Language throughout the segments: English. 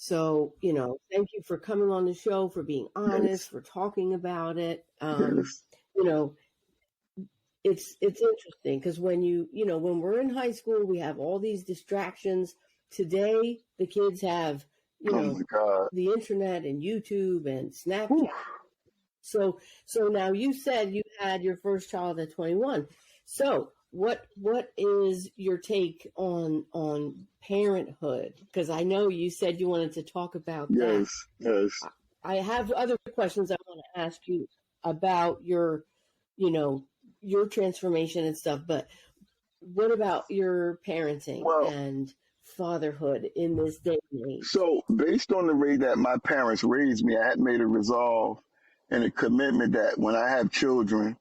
So, thank you for coming on the show, for being honest, Yes, for talking about it. yes. You know, it's interesting because when we're in high school, we have all these distractions. Today, the kids have, Oh my God. the internet and YouTube and Whew. Snapchat. So now you said you had your first child at 21. So what is your take on parenthood? Because I know you said you wanted to talk about that. Yes, yes. I have other questions I want to ask you about you know, your transformation and stuff, but what about your parenting Well, and fatherhood in this day and age? so based on the way that my parents raised me, I had made a resolve and a commitment that when I have children,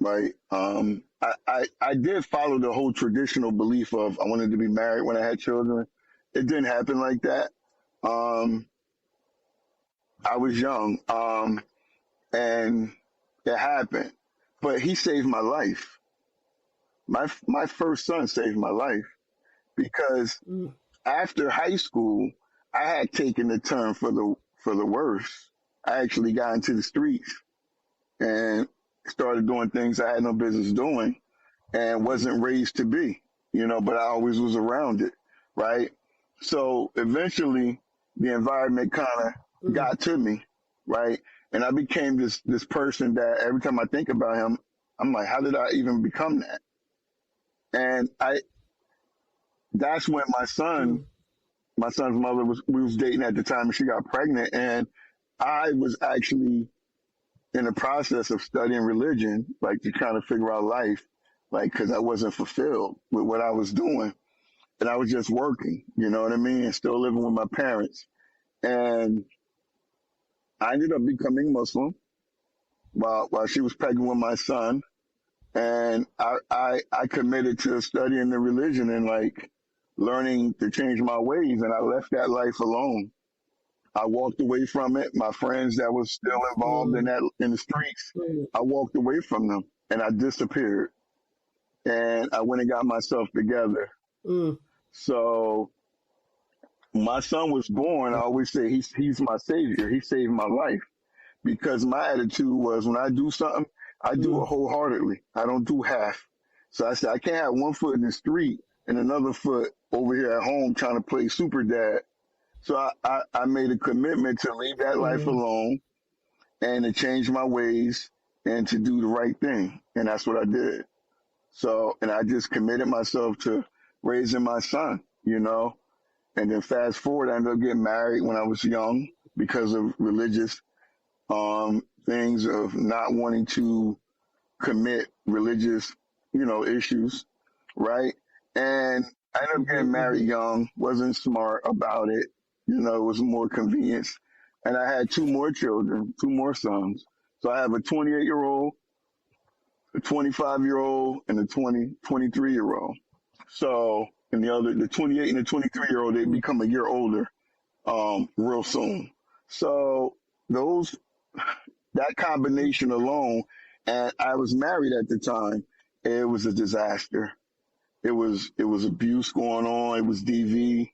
right, I did follow the whole traditional belief of I wanted to be married when I had children. It didn't happen like that. Um, I was young, and it happened. But he saved my life. My first son saved my life because Mm, after high school, I had taken a turn for the worse. I actually got into the streets and started doing things I had no business doing and mm, wasn't raised to be, but I always was around it, right? So eventually the environment kind of mm, got to me, right? And I became this person that every time I think about him, I'm like, how did I even become that? And that's when mm, my son's mother we was dating at the time and she got pregnant and I was actually in the process of studying religion, like to kind of figure out life, like, cause I wasn't fulfilled with what I was doing and I was just working, you know what I mean? And still living with my parents. And I ended up becoming Muslim while she was pregnant with my son. And I committed to studying the religion and like learning to change my ways. And I left that life alone. I walked away from it. My friends that was still involved mm, in the streets, mm, I walked away from them and I disappeared. And I went and got myself together. mm. So my son was born. I always say he's my savior. He saved my life because my attitude was when I do something, I do it Mm, wholeheartedly. I don't do half. So I said I can't have one foot in the street and another foot over here at home trying to play super dad. So I made a commitment to leave that life mm, alone and to change my ways and to do the right thing. And that's what I did. So, and I just committed myself to raising my son, and then fast forward, I ended up getting married when I was young because of religious, things of not wanting to commit religious, issues. Right. And I ended up getting mhm, married mhm, young, wasn't smart about it. It was more convenience. And I had two more children, two more sons. So I have a 28-year-old, a 25-year-old, and a 23-year-old. So, and the 28 and the 23-year-old, they mm, become a year older, real soon. So those, that combination alone, and I was married at the time, it was a disaster. It was abuse going on. It was DV.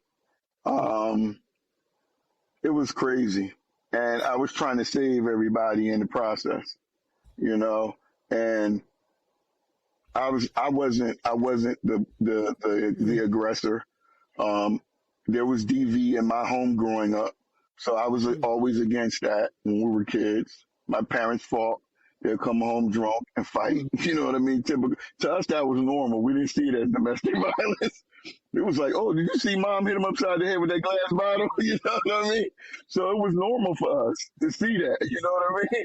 Um, it was crazy, and I was trying to save everybody in the process, you know. And I wasn't the mm, aggressor. Um, there was DV in my home growing up, so I was mm, always against that when we were kids. My parents fought. They'd come home drunk and fight. mm. You know what I mean? Typical. To us, that was normal. We didn't see it as domestic violence. It was like, oh, did you see mom hit him upside the head with that glass bottle? You know what I mean? So it was normal for us to see that. You know what I mean?